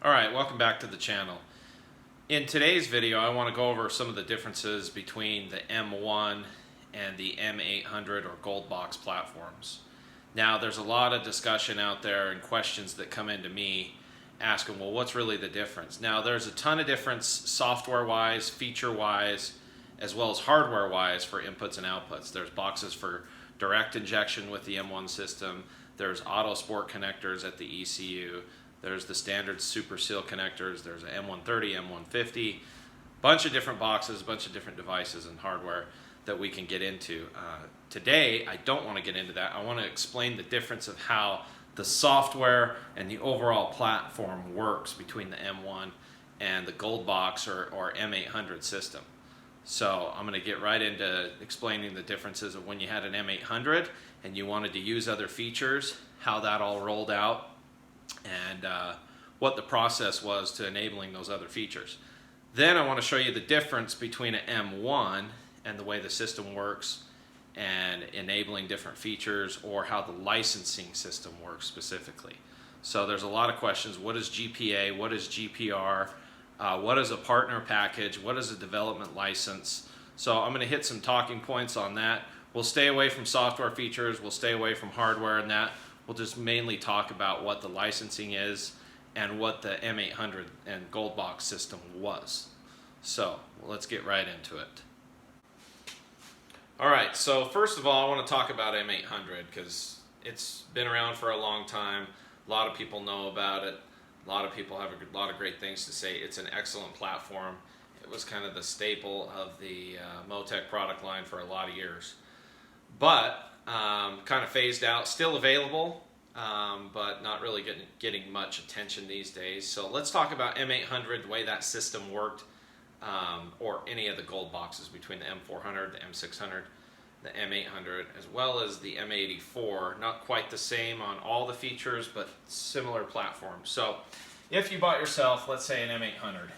Alright, welcome back to the channel. In today's video I want to go over some of the differences between the M1 and the M800 or Gold Box platforms. Now there's a lot of discussion out there and questions that come into me asking, well, what's really the difference? Now there's a ton of difference software wise, feature wise, as well as hardware wise for inputs and outputs. There's boxes for direct injection with the M1 system. There's auto sport connectors at the ECU. There's the standard super seal connectors. There's an M130, M150, bunch of different boxes, a bunch of different devices and hardware that we can get into. Today, I don't want to get into that. I want to explain the difference of how the software and the overall platform works between the M1 and the Gold Box or M800 system. So I'm going to get right into explaining the differences of when you had an M800 and you wanted to use other features, how that all rolled out, and what the process was to enabling those other features. Then I want to show you the difference between an M1 and the way the system works and enabling different features, or how the licensing system works specifically. So there's a lot of questions. What is GPA? What is GPR? What is a partner package? What is a development license? So I'm going to hit some talking points on that. We'll stay away from software features. We'll stay away from hardware and that. We'll just mainly talk about what the licensing is and what the M800 and Gold Box system was. So let's get right into it. Alright, so first of all I want to talk about M800 because it's been around for a long time. A lot of people know about it. A lot of people have a lot of great things to say. It's an excellent platform. It was kind of the staple of the Motec product line for a lot of years. But kind of phased out, still available, but not really getting much attention these days. So let's talk about M800, the way that system worked, or any of the Gold Boxes between the M400, the M600, the M800, as well as the M84. Not quite the same on all the features, but similar platforms. So if you bought yourself, let's say, an M800,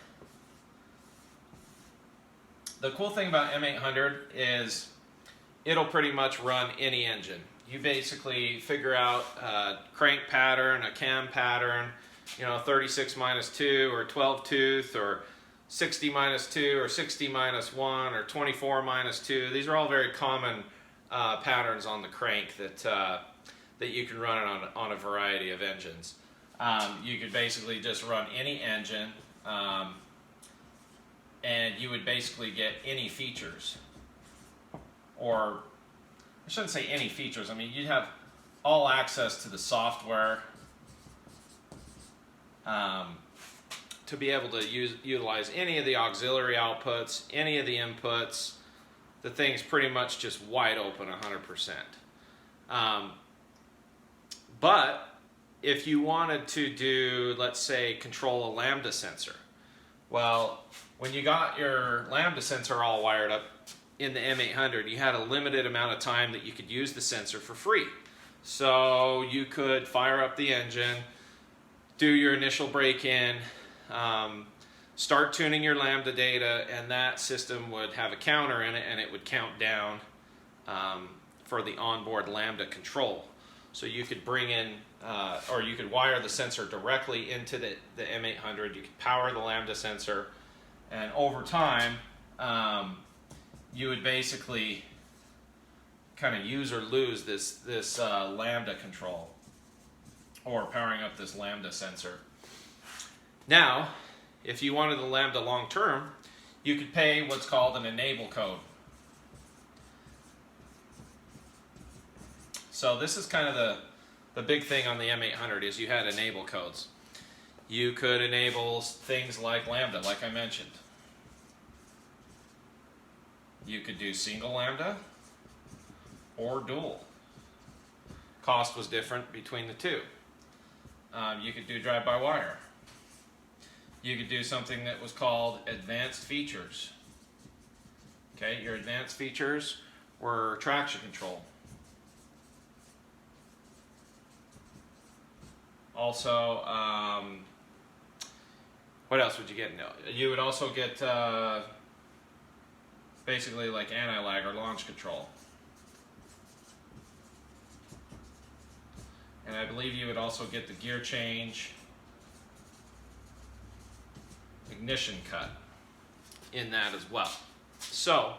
the cool thing about M800 is it'll pretty much run any engine. You basically figure out a crank pattern, a cam pattern, 36-2 or 12 tooth or 60-2 or 60-1 or 24-2. These are all very common patterns on the crank that you can run on a variety of engines. You could basically just run any engine and you would basically get any features. Or I shouldn't say any features. I mean, you'd have all access to the software to be able to utilize any of the auxiliary outputs, any of the inputs. The thing's pretty much just wide open 100%. But if you wanted to do, let's say, control a lambda sensor, well, when you got your lambda sensor all wired up in the M800, you had a limited amount of time that you could use the sensor for free. So you could fire up the engine, do your initial break-in, start tuning your lambda data, and that system would have a counter in it and it would count down for the onboard lambda control. So you could bring in, or you could wire the sensor directly into the M800. You could power the lambda sensor, and over time you would basically kind of use or lose this lambda control, or powering up this lambda sensor. Now, if you wanted the lambda long term, you could pay what's called an enable code. So this is kind of the big thing on the M800 is you had enable codes. You could enable things like lambda, like I mentioned. You could do single lambda or dual. Cost was different between the two. You could do drive-by-wire. You could do something that was called advanced features. Okay, your advanced features were traction control. Also, what else would you get? You would also get basically like anti-lag or launch control. And I believe you would also get the gear change ignition cut in that as well. So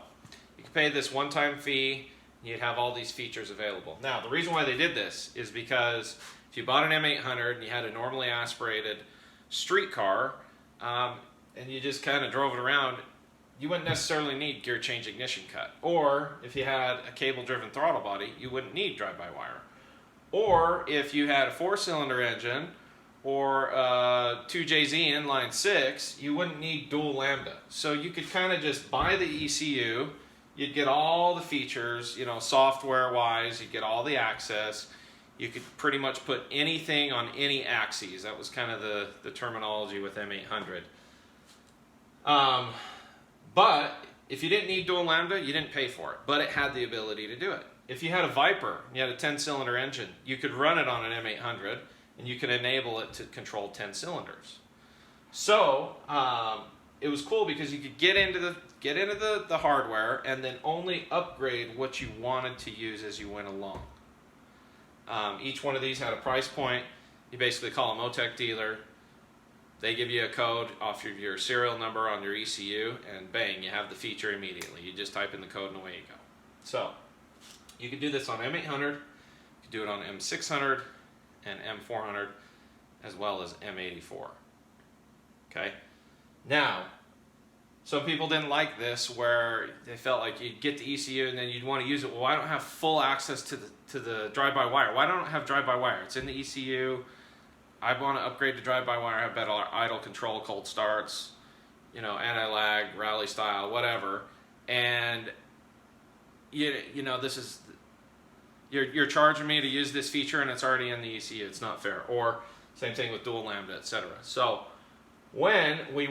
you can pay this one-time fee, and you'd have all these features available. Now, the reason why they did this is because if you bought an M800 and you had a normally aspirated street car, and you just kind of drove it around, you wouldn't necessarily need gear change ignition cut. Or if you had a cable-driven throttle body, you wouldn't need drive-by-wire. Or if you had a 4-cylinder engine or a 2JZ inline 6, you wouldn't need dual lambda. So you could kind of just buy the ECU, you'd get all the features, you know, software-wise, you'd get all the access. You could pretty much put anything on any axes. That was kind of the terminology with M800. But if you didn't need dual lambda, you didn't pay for it, but it had the ability to do it. If you had a Viper, you had a 10-cylinder engine, you could run it on an M800, and you could enable it to control 10 cylinders. So it was cool because you could get into the hardware and then only upgrade what you wanted to use as you went along. Each one of these had a price point. You basically call a Motec dealer. They give you a code off of your serial number on your ECU, and bang, you have the feature immediately. You just type in the code and away you go. So you can do this on M800, you can do it on M600 and M400, as well as M84. Okay? Now, some people didn't like this, where they felt like you'd get the ECU and then you'd want to use it. Well, I don't have full access to the drive-by-wire. Why don't I have drive-by-wire? It's in the ECU. I want to upgrade to drive-by-wire, have better idle control, cold starts, you know, anti-lag, rally style, whatever. And you know, this is, you're charging me to use this feature and it's already in the ECU. It's not fair. Or same thing with dual lambda, etc. So when Motec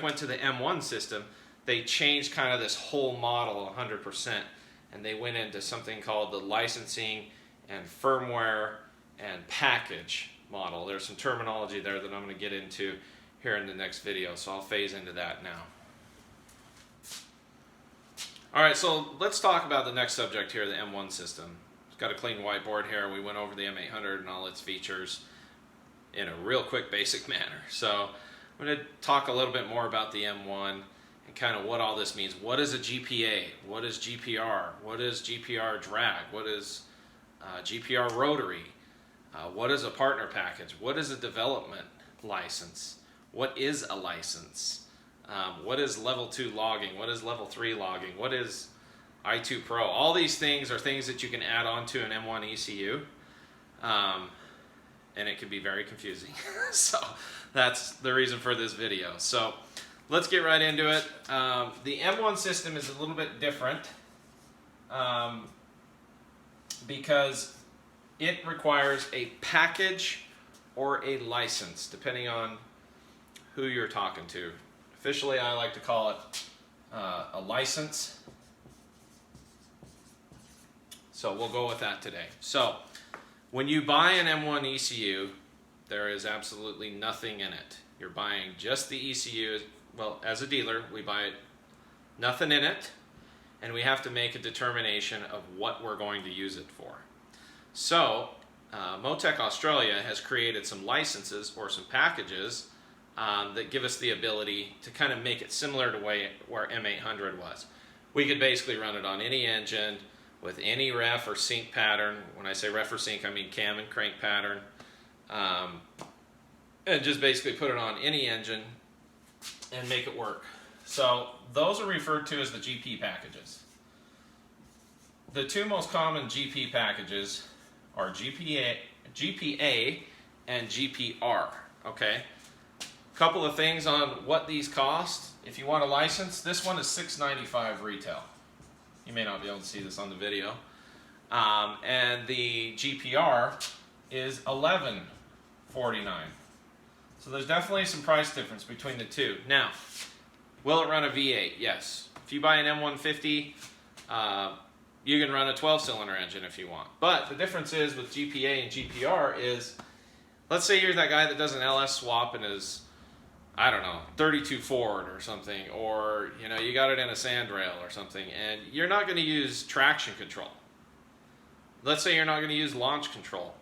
went to the M1 system, they changed kind of this whole model 100%, and they went into something called the licensing and firmware and package model. There's some terminology there that I'm going to get into here in the next video, so I'll phase into that now. Alright, so let's talk about the next subject here, the M1 system. It's got a clean whiteboard here. We went over the M800 and all its features in a real quick basic manner. So I'm going to talk a little bit more about the M1 and kind of what all this means. What is a GPA? What is GPR? What is GPR drag? What is GPR rotary? What is a partner package? What is a development license? What is a license? What is level 2 logging? What is level 3 logging? What is ItoPro? All these things are things that you can add on to an M1 ECU, and it can be very confusing. So that's the reason for this video. So let's get right into it. The M1 system is a little bit different because it requires a package or a license, depending on who you're talking to. Officially, I like to call it a license. So we'll go with that today. So when you buy an M1 ECU, there is absolutely nothing in it. You're buying just the ECU. Well, as a dealer, we buy nothing in it, and we have to make a determination of what we're going to use it for. So Motec Australia has created some licenses or some packages that give us the ability to kind of make it similar to where M800 was. We could basically run it on any engine with any ref or sync pattern. When I say ref or sync, I mean cam and crank pattern. And just basically put it on any engine and make it work. So those are referred to as the GP packages. The two most common GP packages are GPA and GPR. Okay. Couple of things on what these cost. If you want a license, this one is $6.95 retail. You may not be able to see this on the video. And the GPR is $11.49. So there's definitely some price difference between the two. Now, will it run a V8? Yes. If you buy an M150, you can run a 12-cylinder engine if you want. But the difference is with GPA and GPR is, let's say you're that guy that does an LS swap and is, I don't know, 32 Ford or something, or you know, you got it in a sandrail or something, and you're not going to use traction control. Let's say you're not going to use launch control.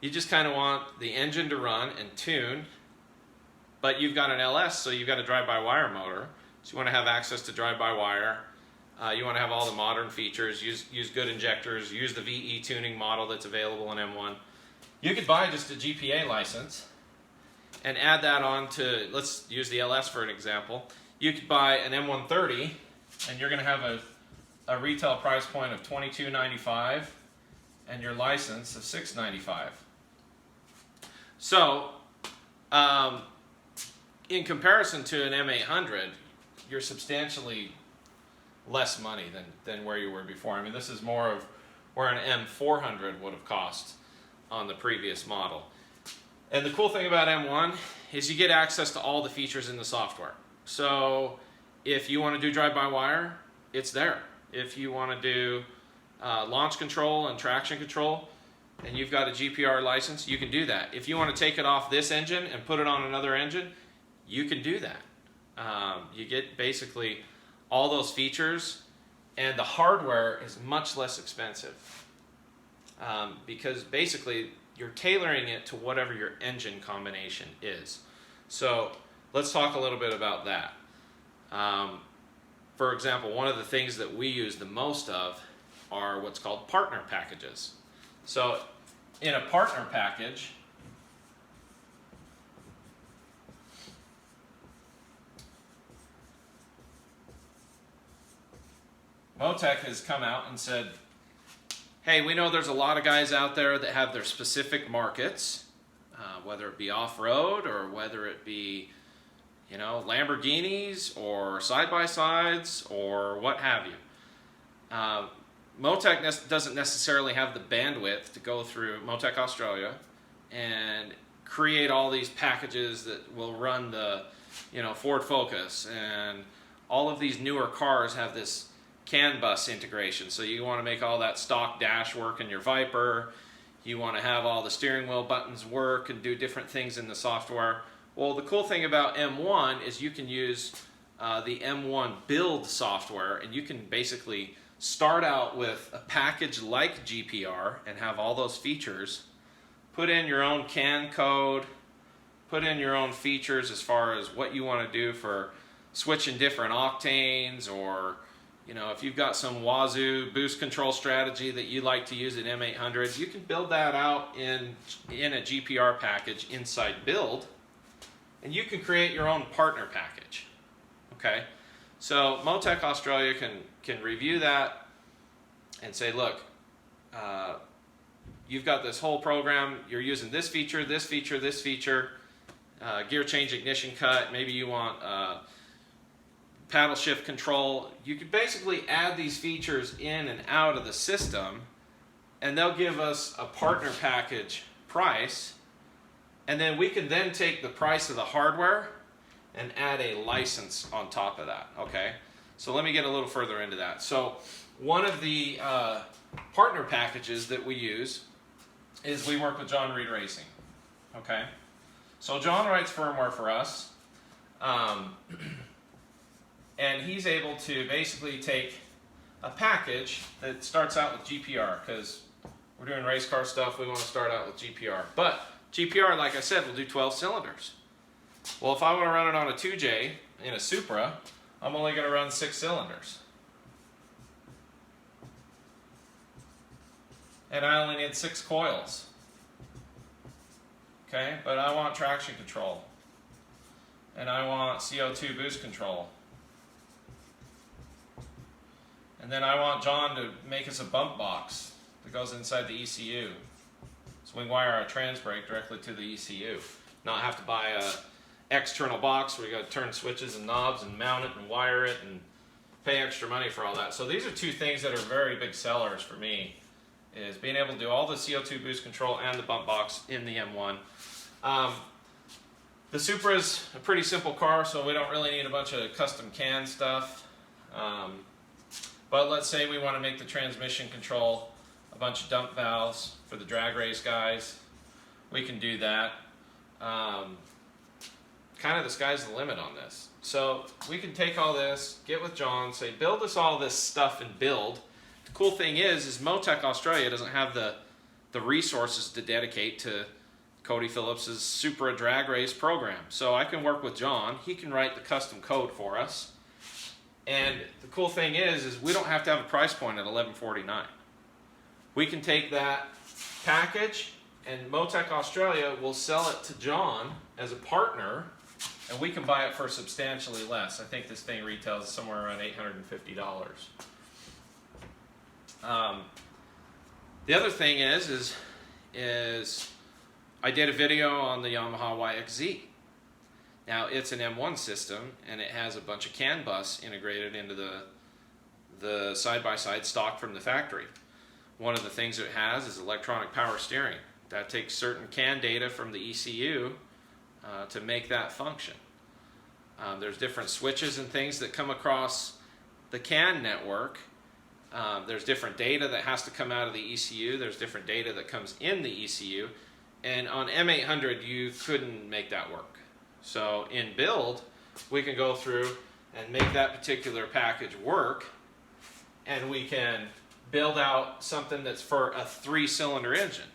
You just kind of want the engine to run and tune, but you've got an LS, so you've got a drive-by-wire motor. So you want to have access to drive-by-wire. You want to have all the modern features, use good injectors, use the VE tuning model that's available in M1. You could buy just a GPA license and add that on to, let's use the LS for an example. You could buy an M130 and you're going to have a retail price point of $22.95 and your license of $6.95. So, in comparison to an M800, you're substantially less money than where you were before. I mean, this is more of where an M400 would have cost on the previous model. And the cool thing about M1 is you get access to all the features in the software. So if you want to do drive-by-wire, it's there. If you want to do launch control and traction control, and you've got a GPR license, you can do that. If you want to take it off this engine and put it on another engine, you can do that. You get basically all those features, and the hardware is much less expensive because basically you're tailoring it to whatever your engine combination is. So let's talk a little bit about that. For example, one of the things that we use the most of are what's called partner packages. So in a partner package, M800 has come out and said, hey, we know there's a lot of guys out there that have their specific markets, whether it be off-road or whether it be, you know, Lamborghinis or side-by-sides or what have you. M800 doesn't necessarily have the bandwidth to go through M800 Australia and create all these packages that will run the, you know, Ford Focus, and all of these newer cars have this CAN bus integration. So you want to make all that stock dash work in your Viper. You want to have all the steering wheel buttons work and do different things in the software. Well, the cool thing about M1 is you can use the M1 build software, and you can basically start out with a package like GPR and have all those features. Put in your own CAN code, put in your own features as far as what you want to do for switching different octanes, or you know, if you've got some wazoo boost control strategy that you like to use at M800, you can build that out in a GPR package inside build, and you can create your own partner package. Okay, so M800 Australia can review that and say, look, you've got this whole program, you're using this feature, this feature, this feature, gear change ignition cut, maybe you want paddle shift control. You could basically add these features in and out of the system, and they'll give us a partner package price, and then we can then take the price of the hardware and add a license on top of that. Okay, so let me get a little further into that. So one of the partner packages that we use is we work with John Reed Racing. Okay, so John writes firmware for us, and he's able to basically take a package that starts out with GPR, because we're doing race car stuff, we want to start out with GPR. But GPR, like I said, will do 12 cylinders. Well, if I want to run it on a 2J in a Supra, I'm only going to run 6 cylinders. And I only need 6 coils. Okay, but I want traction control. And I want CO2 boost control. And then I want John to make us a bump box that goes inside the ECU. So we can wire our trans brake directly to the ECU. Not have to buy a external box where you got to turn switches and knobs and mount it and wire it and pay extra money for all that. So these are two things that are very big sellers for me, is being able to do all the CO2 boost control and the bump box in the M1. The Supra is a pretty simple car, so we don't really need a bunch of custom CAN stuff. But let's say we want to make the transmission control a bunch of dump valves for the drag race guys. We can do that. Kind of the sky's the limit on this. So we can take all this, get with John, say build us all this stuff and build. The cool thing is M800 Australia doesn't have the resources to dedicate to Cody Phillips' Supra drag race program. So I can work with John. He can write the custom code for us. And the cool thing is we don't have to have a price point at $11.49. We can take that package, and Motec Australia will sell it to John as a partner, and we can buy it for substantially less. I think this thing retails somewhere around $850. The other thing is I did a video on the Yamaha YXZ. Now it's an M1 system, and it has a bunch of CAN bus integrated into the side-by-side stock from the factory. One of the things it has is electronic power steering. That takes certain CAN data from the ECU to make that function. There's different switches and things that come across the CAN network. There's different data that has to come out of the ECU. There's different data that comes in the ECU. And on M800, you couldn't make that work. So in build, we can go through and make that particular package work, and we can build out something that's for a 3-cylinder engine.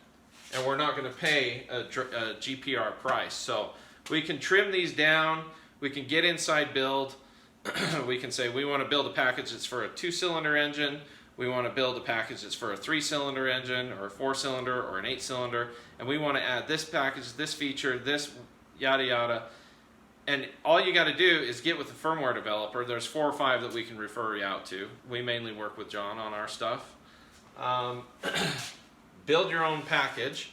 And we're not going to pay a GPR price. So we can trim these down. We can get inside build. We can say we want to build a package that's for a 2-cylinder engine. We want to build a package that's for a 3-cylinder engine, or a 4-cylinder, or an 8-cylinder. And we want to add this package, this feature, this yada yada. And all you got to do is get with the firmware developer. There's 4 or 5 that we can refer you out to. We mainly work with John on our stuff. Build your own package.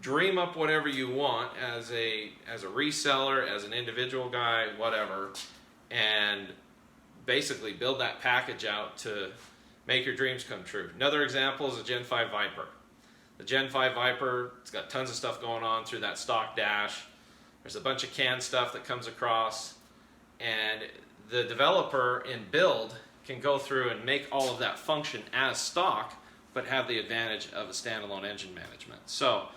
Dream up whatever you want as a reseller, as an individual guy, whatever. And basically build that package out to make your dreams come true. Another example is a Gen 5 Viper. The Gen 5 Viper, it's got tons of stuff going on through that stock dash. There's a bunch of CAN stuff that comes across, and the developer in build can go through and make all of that function as stock, but have the advantage of a standalone engine management. So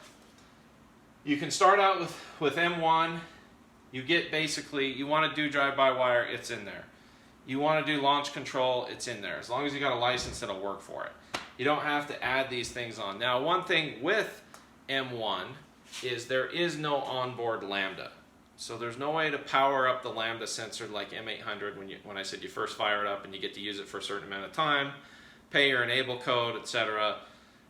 you can start out with M1. You get basically, you want to do drive-by-wire, it's in there. You want to do launch control, it's in there. As long as you got a license, it'll work for it. You don't have to add these things on. Now, one thing with M1 is there is no onboard lambda. So there's no way to power up the lambda sensor like M800 when I said you first fire it up and you get to use it for a certain amount of time, pay your enable code, etc.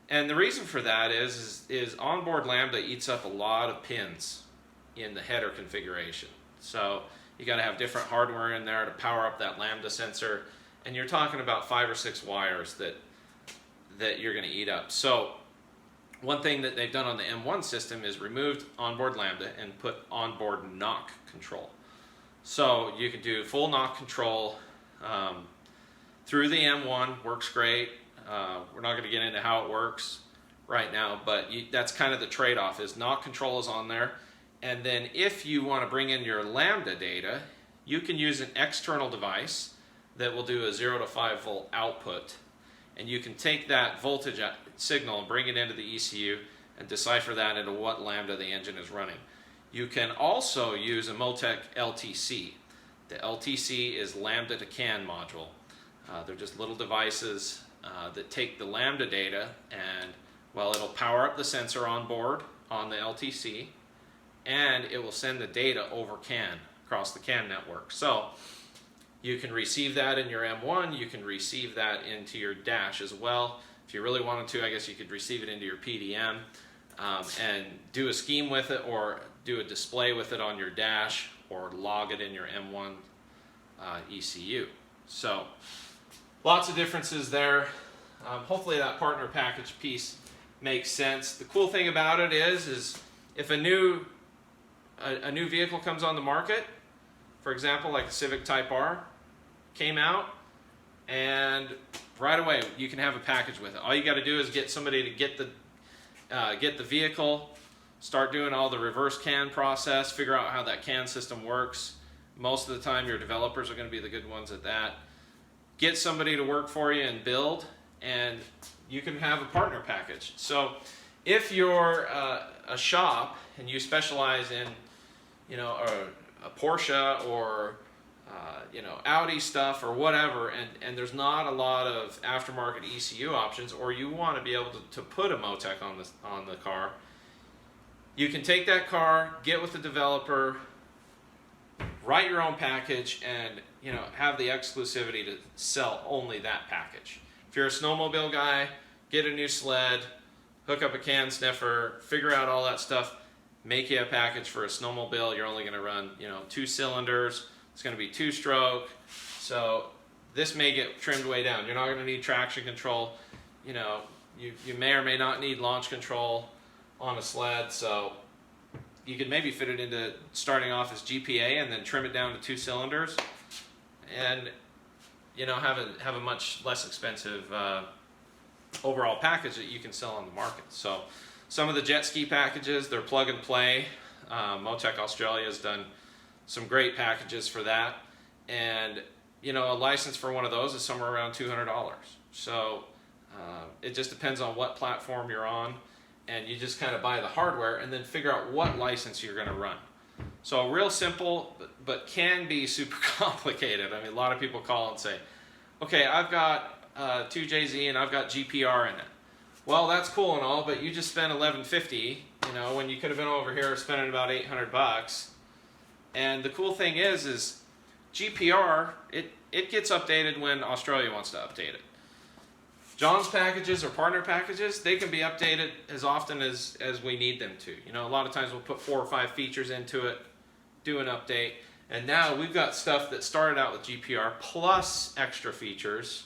And the reason for that is onboard lambda eats up a lot of pins in the header configuration. So you got to have different hardware in there to power up that lambda sensor, and you're talking about 5 or 6 wires that you're going to eat up. So one thing that they've done on the M1 system is removed onboard lambda and put onboard knock control. So you can do full knock control through the M1, works great. We're not going to get into how it works right now, but that's kind of the trade-off, is knock control is on there. And then if you want to bring in your lambda data, you can use an external device that will do a 0 to 5 volt output. And you can take that voltage signal and bring it into the ECU and decipher that into what lambda the engine is running. You can also use a Motec LTC. The LTC is lambda to CAN module. They're just little devices that take the lambda data, and well, it'll power up the sensor on board on the LTC, and it will send the data over CAN across the CAN network. So you can receive that in your M1, you can receive that into your dash as well. If you really wanted to, I guess you could receive it into your PDM and do a scheme with it, or do a display with it on your dash, or log it in your M1 ECU. So lots of differences there. Hopefully that partner package piece makes sense. The cool thing about it is if a new vehicle comes on the market, for example, like a Civic Type R came out, and right away you can have a package with it. All you got to do is get somebody to get the vehicle, start doing all the reverse CAN process, figure out how that CAN system works. Most of the time your developers are going to be the good ones at that. Get somebody to work for you and build, and you can have a partner package. So if you're a shop and you specialize in, you know, a Porsche or you know, Audi stuff or whatever, and there's not a lot of aftermarket ECU options, or you want to be able to put a Motec on the car, You can take that car, get with the developer, write your own package, and have the exclusivity to sell only that package. If you're a snowmobile guy, get a new sled, hook up a can sniffer, figure out all that stuff, make you a package for a snowmobile. You're only going to run 2 cylinders. It's going to be 2-stroke. So this may get trimmed way down. You're not going to need traction control. You may or may not need launch control on a sled. So you could maybe fit it into starting off as GPA and then trim it down to 2 cylinders, and have a much less expensive overall package that you can sell on the market. So some of the jet ski packages, they're plug and play. Motec Australia has done some great packages for that, and a license for one of those is somewhere around $200. So it just depends on what platform you're on, and you just kind of buy the hardware and then figure out what license you're going to run. So real simple, but can be super complicated. I mean, a lot of people call and say, okay, I've got 2JZ and I've got GPR in it. Well, that's cool and all, but you just spent $1150, when you could have been over here spending about $800. And the cool thing is GPR, it gets updated when Australia wants to update it. John's packages or partner packages, they can be updated as often as we need them to. A lot of times we'll put 4 or 5 features into it, do an update, and now we've got stuff that started out with GPR plus extra features,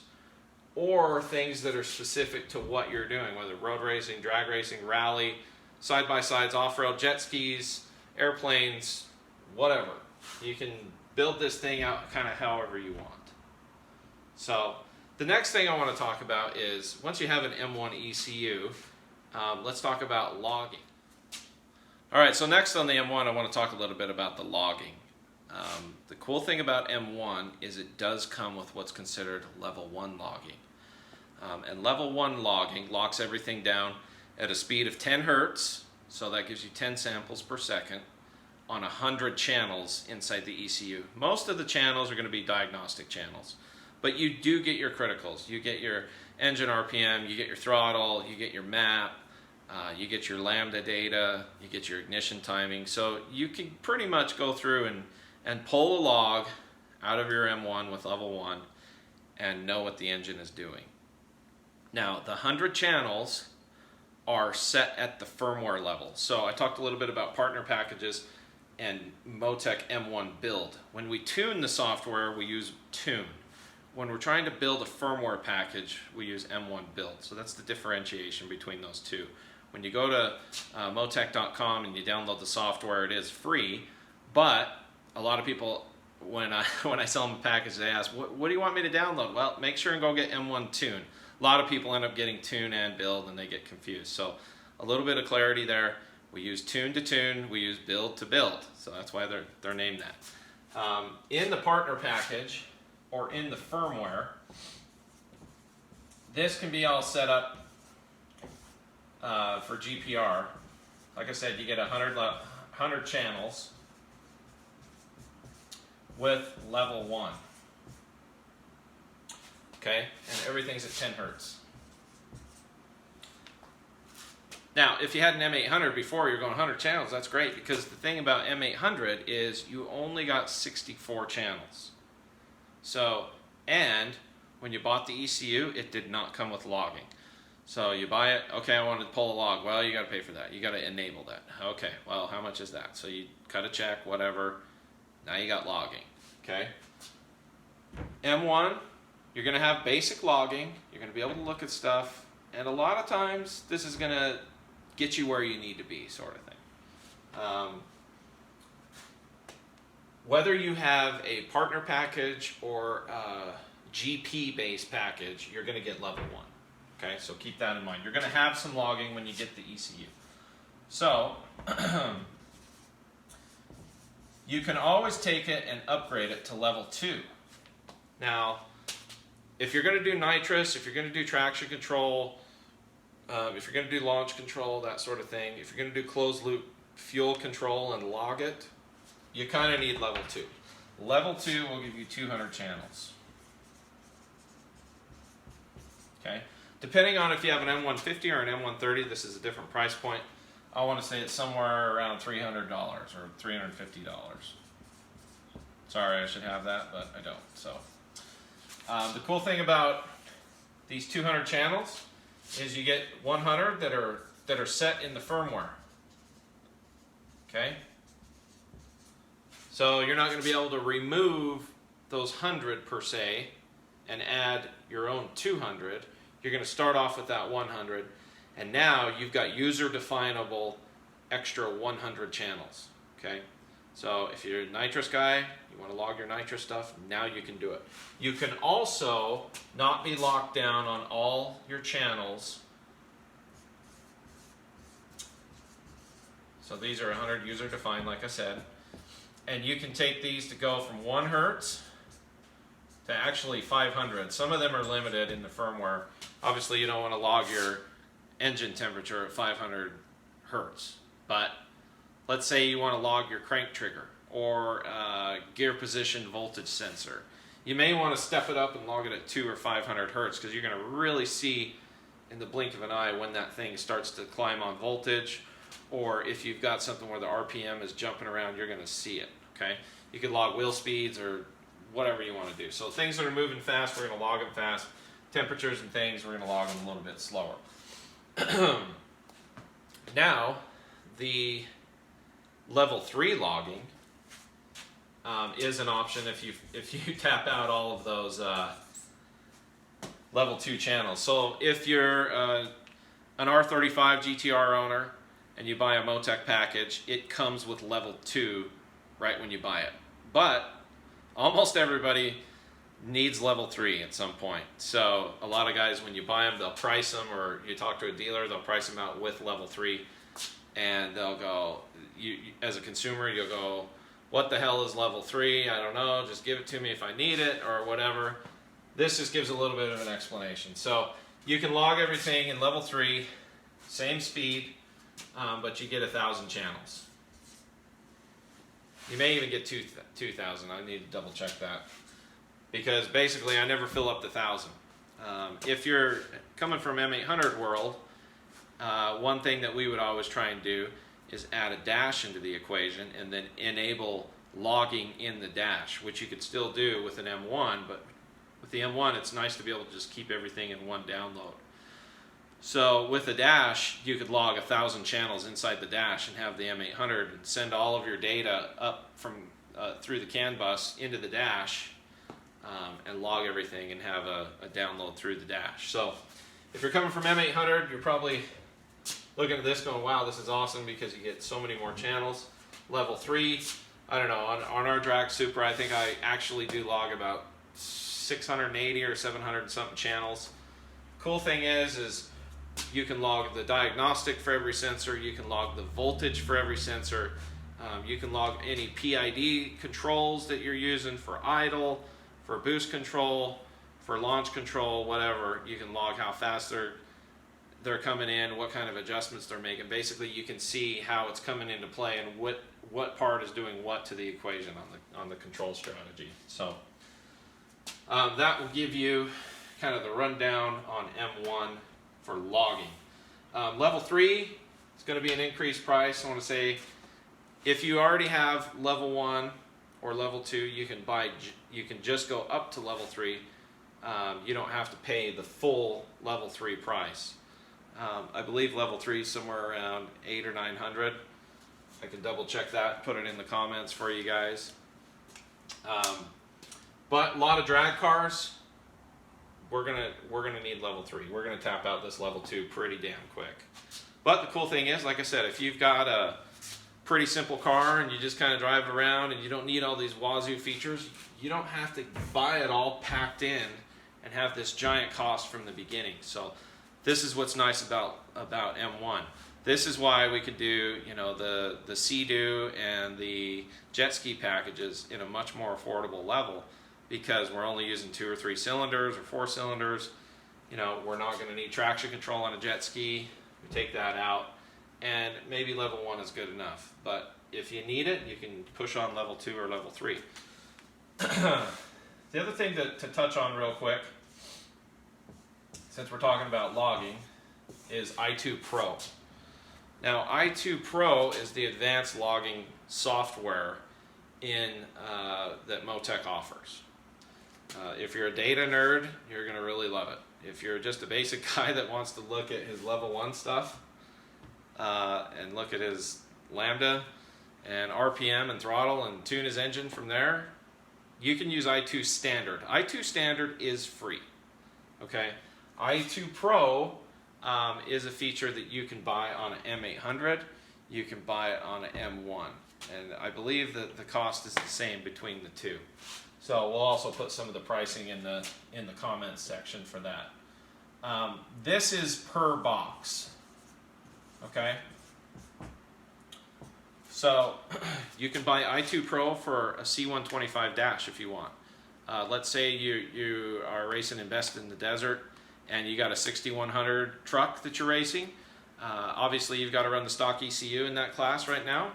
or things that are specific to what you're doing, whether road racing, drag racing, rally, side-by-sides, off-road, jet skis, airplanes, whatever. You can build this thing out kind of however you want. So the next thing I want to talk about is, once you have an M1 ECU, let's talk about logging. All right, so next on the M1, I want to talk a little bit about the logging. The cool thing about M1 is it does come with what's considered level 1 logging. And level 1 logging locks everything down at a speed of 10 hertz, so that gives you 10 samples per second, on 100 channels inside the ECU. Most of the channels are going to be diagnostic channels, but you do get your criticals. You get your engine RPM, you get your throttle, you get your map, you get your lambda data, you get your ignition timing. So you can pretty much go through and pull a log out of your M1 with level 1 and know what the engine is doing. Now, the 100 channels are set at the firmware level. So I talked a little bit about partner packages and Motec M1 build. When we tune the software, we use tune. When we're trying to build a firmware package, we use M1 build. So that's the differentiation between those two. When you go to motec.com and you download the software, it is free, but a lot of people, when I sell them a package, they ask, what do you want me to download? Well, make sure and go get M1 tune. A lot of people end up getting tune and build and they get confused. So a little bit of clarity there. We use tune to tune, we use build to build. So that's why they're named that. In the partner package, or in the firmware, this can be all set up for GPR. Like I said, you get 100 channels with level 1. Okay, and everything's at 10 hertz. Now, if you had an M800 before, you're going 100 channels, that's great, because the thing about M800 is you only got 64 channels. So, and when you bought the ECU, it did not come with logging. So you buy it, okay, I wanted to pull a log. Well, you got to pay for that. You got to enable that. Okay, well, how much is that? So you cut a check, whatever. Now you got logging, okay? M1, you're going to have basic logging. You're going to be able to look at stuff. And a lot of times, this is going to get you where you need to be, sort of thing. Whether you have a partner package or a GP-based package, you're going to get level 1. Okay, so keep that in mind. You're going to have some logging when you get the ECU. So, you can always take it and upgrade it to level 2. Now, if you're going to do nitrous, if you're going to do traction control, if you're going to do launch control, that sort of thing, if you're going to do closed loop fuel control and log it, you kind of need level 2. Level 2 will give you 200 channels. Okay? Depending on if you have an M150 or an M130, this is a different price point. I want to say it's somewhere around $300 or $350. Sorry, I should have that, but I don't. So the cool thing about these 200 channels is you get 100 that are set in the firmware. Okay? So you're not going to be able to remove those 100 per se and add your own 200. You're going to start off with that 100, and now you've got user-definable extra 100 channels. Okay? So if you're a nitrous guy, you want to log your nitrous stuff, now you can do it. You can also not be locked down on all your channels. So these are 100 user defined, like I said. And you can take these to go from 1 hertz to actually 500. Some of them are limited in the firmware. Obviously you don't want to log your engine temperature at 500 hertz. But let's say you want to log your crank trigger or gear position voltage sensor. You may want to step it up and log it at 200 or 500 hertz because you're going to really see in the blink of an eye when that thing starts to climb on voltage, or if you've got something where the RPM is jumping around, you're going to see it. Okay? You can log wheel speeds or whatever you want to do. So things that are moving fast, we're going to log them fast. Temperatures and things, we're going to log them a little bit slower. Now, the level 3 logging is an option if you tap out all of those level 2 channels. So if you're an R35 GTR owner and you buy a Motec package, it comes with level 2 right when you buy it. But almost everybody needs level 3 at some point. So a lot of guys, when you buy them, they'll price them, or you talk to a dealer, they'll price them out with level 3, and they'll go, as a consumer, you'll go, what the hell is level 3? I don't know, just give it to me if I need it, or whatever. This just gives a little bit of an explanation. So you can log everything in level 3, same speed, but you get 1,000 channels. You may even get 2,000. I need to double check that, because basically I never fill up the 1,000. If you're coming from M800 world, one thing that we would always try and do is add a dash into the equation and then enable logging in the dash, which you could still do with an M1, but with the M1 it's nice to be able to just keep everything in one download. So with a dash, you could log 1,000 channels inside the dash and have the M800 and send all of your data up from through the CAN bus into the dash, and log everything and have a download through the dash. So if you're coming from M800, you're probably looking at this going, wow, this is awesome because you get so many more channels. Level 3, I don't know, on our drag super, I think I actually do log about 680 or 700 and something channels. Cool thing is you can log the diagnostic for every sensor, you can log the voltage for every sensor, you can log any PID controls that you're using for idle, for boost control, for launch control, whatever. You can log how fast they're coming in, what kind of adjustments they're making. Basically, you can see how it's coming into play and what part is doing what to the equation on the control strategy. So that will give you kind of the rundown on M1 for logging. Level 3 is going to be an increased price. I want to say if you already have level 1 or level 2, you can just go up to level 3. You don't have to pay the full level 3 price. I believe level 3 is somewhere around 800 or 900. I can double check that, put it in the comments for you guys. But a lot of drag cars, we're gonna need level 3. We're gonna tap out this level 2 pretty damn quick. But the cool thing is, like I said, if you've got a pretty simple car and you just kind of drive it around and you don't need all these wazoo features, you don't have to buy it all packed in and have this giant cost from the beginning. So this is what's nice about M1. This is why we could do, you know, the Sea-Doo and the jet ski packages in a much more affordable level, because we're only using 2 or 3 cylinders or 4 cylinders. You know, we're not going to need traction control on a jet ski. We take that out, and maybe level 1 is good enough. But if you need it, you can push on level 2 or level 3. The other thing to touch on real quick, since we're talking about logging, is ItoPro. Now, ItoPro is the advanced logging software that MoTeC offers. If you're a data nerd, you're going to really love it. If you're just a basic guy that wants to look at his level 1 stuff and look at his lambda and RPM and throttle and tune his engine from there, you can use i2 Standard. i2 Standard is free. Okay, ItoPro is a feature that you can buy on an M800. You can buy it on an M1, and I believe that the cost is the same between the two. So we'll also put some of the pricing in the comments section for that. This is per box. Okay. So you can buy ItoPro for a C125 dash if you want. Let's say you are racing in Best in the Desert and you got a 6100 truck that you're racing. Obviously you've got to run the stock ECU in that class right now,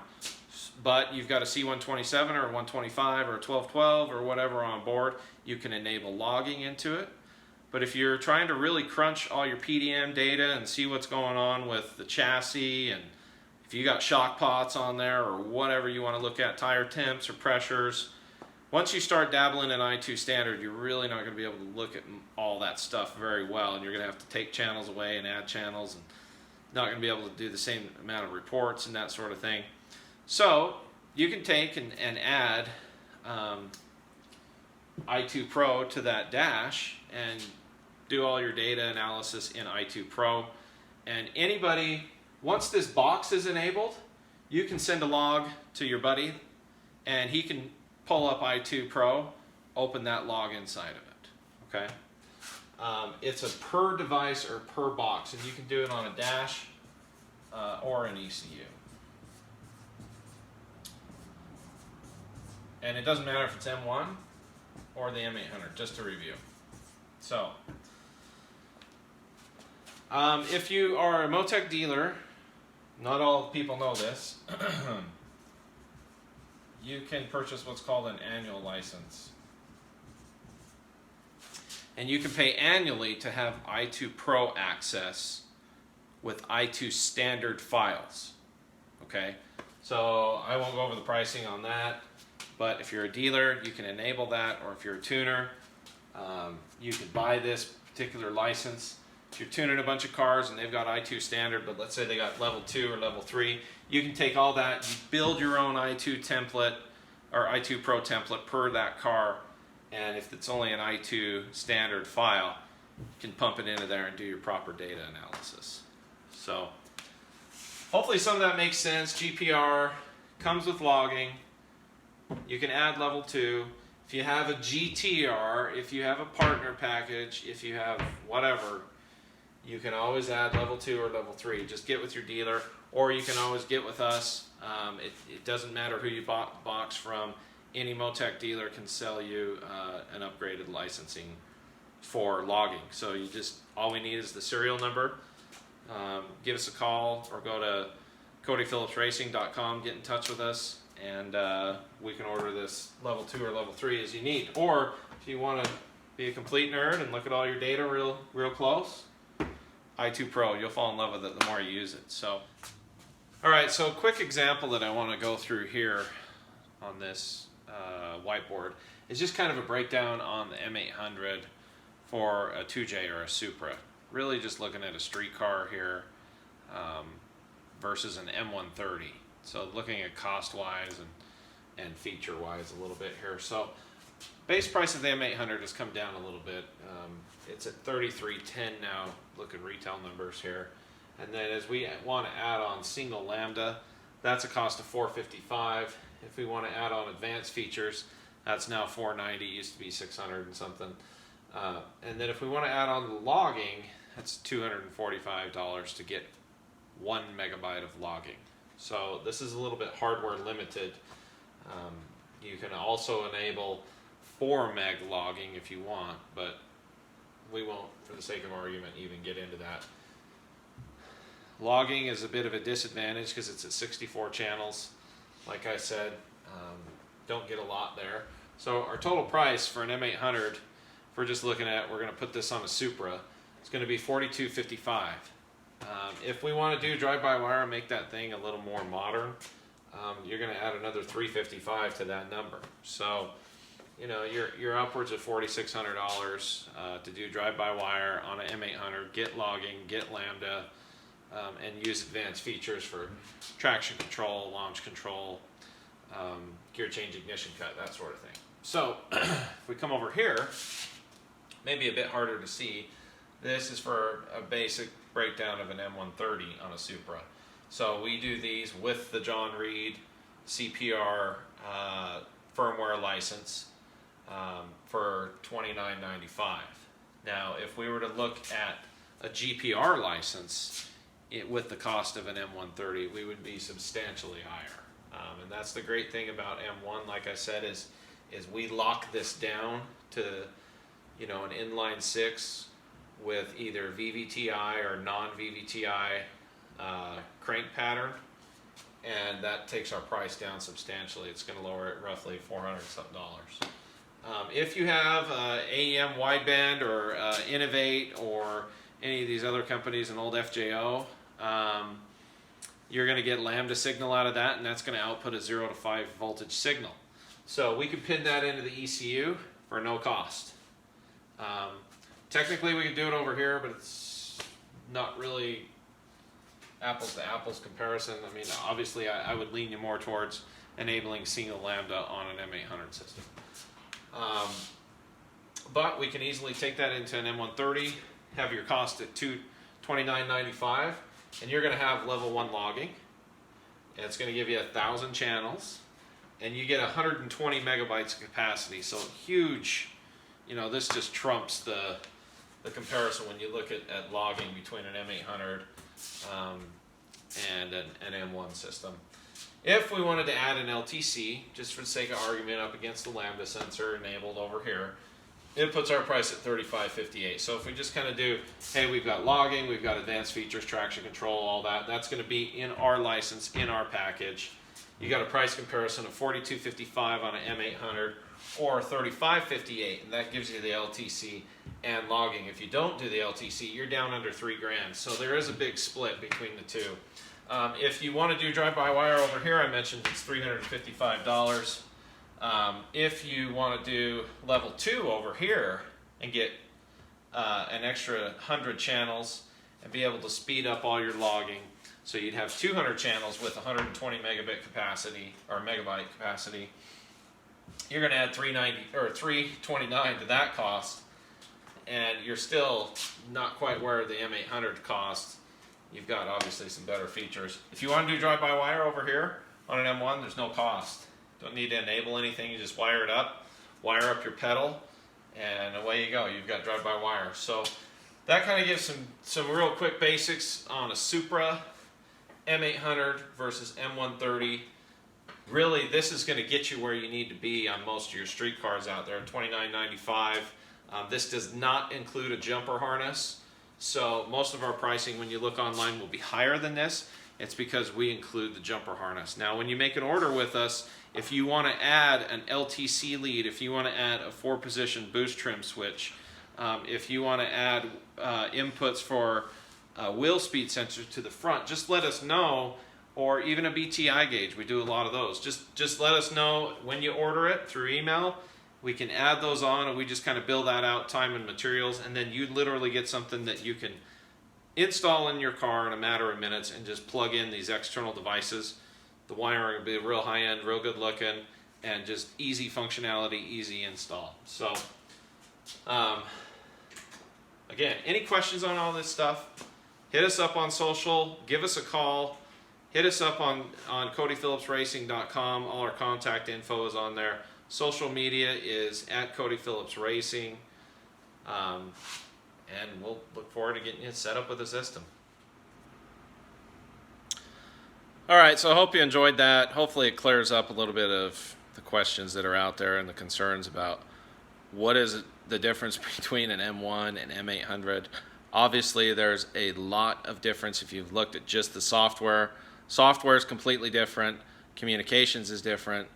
but you've got a C127 or a 125 or a 1212 or whatever on board. You can enable logging into it. But if you're trying to really crunch all your PDM data and see what's going on with the chassis, and if you got shock pots on there or whatever you want to look at, tire temps or pressures, once you start dabbling in i2 Standard, you're really not going to be able to look at all that stuff very well, and you're going to have to take channels away and add channels, and not going to be able to do the same amount of reports and that sort of thing. So you can take and add ItoPro to that dash and do all your data analysis in ItoPro. And anybody, once this box is enabled, you can send a log to your buddy and he can pull up ItoPro, open that log inside of it. Okay? It's a per device or per box, and you can do it on a dash or an ECU. And it doesn't matter if it's M1 or the M800, just to review. So, if you are a MoTeC dealer, not all people know this, you can purchase what's called an annual license. And you can pay annually to have ItoPro access with i2 Standard files. Okay, so I won't go over the pricing on that, but if you're a dealer, you can enable that, or if you're a tuner, you can buy this particular license. If you're tuning a bunch of cars and they've got i2 Standard, but let's say they got level 2 or level 3, you can take all that, you build your own i2 template or ItoPro template per that car, and if it's only an i2 Standard file, you can pump it into there and do your proper data analysis. So hopefully some of that makes sense. GPR comes with logging. You can add level 2. If you have a GTR, if you have a partner package, if you have whatever, you can always add level 2 or level 3. Just get with your dealer, or you can always get with us. It doesn't matter who you bought the box from. Any MoTeC dealer can sell you an upgraded licensing for logging. So you just, all we need is the serial number. Give us a call or go to CodyPhillipsRacing.com, get in touch with us, and we can order this level 2 or level 3 as you need. Or if you want to be a complete nerd and look at all your data real close, ItoPro, you'll fall in love with it the more you use it. So, all right, so a quick example that I want to go through here on this whiteboard is just kind of a breakdown on the M800 for a 2J or a Supra. Really just looking at a street car here versus an M130. So looking at cost-wise and feature-wise a little bit here. So base price of the M800 has come down a little bit. It's at $33.10 now, look at retail numbers here. And then as we want to add on single lambda, that's a cost of $455. If we want to add on advanced features, that's now $490, used to be $600 and something. And then if we want to add on the logging, that's $245 to get 1 megabyte of logging. So this is a little bit hardware limited. You can also enable 4 meg logging if you want, but we won't, for the sake of argument, even get into that. Logging is a bit of a disadvantage because it's at 64 channels. Like I said, don't get a lot there. So our total price for an M800, if we're just looking at, we're going to put this on a Supra, it's going to be $42.55. If we want to do drive-by-wire and make that thing a little more modern, you're going to add another $355 to that number. So, you know, you're upwards of $4,600 to do drive-by-wire on an M800, get logging, get lambda, and use advanced features for traction control, launch control, gear change, ignition cut, that sort of thing. So if we come over here, maybe a bit harder to see, this is for a basic breakdown of an M130 on a Supra. So we do these with the John Reed CPR firmware license for $29.95. Now, if we were to look at a GPR license with the cost of an M130, we would be substantially higher. And that's the great thing about M1, like I said, is we lock this down to, you know, an inline 6 with either VVTi or non-VVTi crank pattern, and that takes our price down substantially. It's going to lower it roughly $400-something. If you have AEM wideband or Innovate or any of these other companies, an old FJO, you're going to get lambda signal out of that, and that's going to output a 0 to 5 voltage signal. So we can pin that into the ECU for no cost. Technically we could do it over here, but it's not really apples to apples comparison. I mean, obviously I would lean you more towards enabling single lambda on an M800 system. But we can easily take that into an M130, have your cost at $29.95, and you're going to have level 1 logging, and it's going to give you 1,000 channels, and you get 120 megabytes of capacity. So huge, you know, this just trumps the comparison when you look at logging between an M800 and an M1 system. If we wanted to add an LTC, just for the sake of argument, up against the lambda sensor enabled over here, it puts our price at $35.58. So if we just kind of do, hey, we've got logging, we've got advanced features, traction control, all that, that's going to be in our license, in our package. You got a price comparison of $42.55 on an M800 or $35.58, and that gives you the LTC and logging. If you don't do the LTC, you're down under $3 grand. So there is a big split between the two. If you want to do drive-by-wire over here, I mentioned it's $355. If you want to do level 2 over here and get an extra 100 channels and be able to speed up all your logging, so you'd have 200 channels with 120 megabit capacity or megabyte capacity, you're going to add $329 to that cost, and you're still not quite where the M800 costs. You've got obviously some better features. If you want to do drive-by-wire over here on an M1, there's no cost. Don't need to enable anything. You just wire it up, wire up your pedal, and away you go. You've got drive-by-wire. So that kind of gives some real quick basics on a Supra, M800 versus M130. Really, this is going to get you where you need to be on most of your street cars out there, $29.95. This does not include a jumper harness. So most of our pricing, when you look online, will be higher than this. It's because we include the jumper harness. Now, when you make an order with us, if you want to add an LTC lead, if you want to add a 4-position boost trim switch, if you want to add inputs for wheel speed sensor to the front, just let us know, or even a BTI gauge. We do a lot of those. Just let us know when you order it through email. We can add those on, and we just kind of build that out, time and materials, and then you literally get something that you can install in your car in a matter of minutes and just plug in these external devices. The wiring will be real high-end, real good looking, and just easy functionality, easy install. So, again, any questions on all this stuff, hit us up on social, give us a call, hit us up on CodyPhillipsRacing.com. All our contact info is on there. Social media is at Cody Phillips Racing, and we'll look forward to getting you set up with a system. All right, so I hope you enjoyed that. Hopefully it clears up a little bit of the questions that are out there and the concerns about what is the difference between an M1 and M800. Obviously, there's a lot of difference if you've looked at just the software. Software is completely different. Communications is different.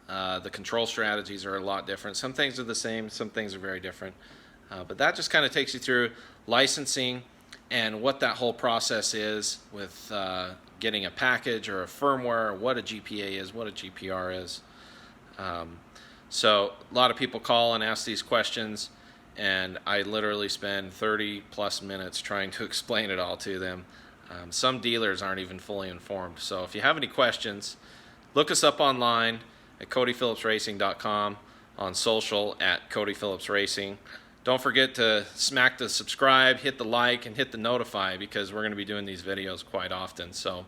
The control strategies are a lot different. Some things are the same, some things are very different. But that just kind of takes you through licensing and what that whole process is with getting a package or a firmware, what a GPA is, what a GPR is. So a lot of people call and ask these questions, and I literally spend 30 plus minutes trying to explain it all to them. Some dealers aren't even fully informed. So if you have any questions, look us up online at CodyPhillipsRacing.com, on social at Cody Phillips Racing. Don't forget to smack the subscribe, hit the like, and hit the notify, because we're going to be doing these videos quite often. So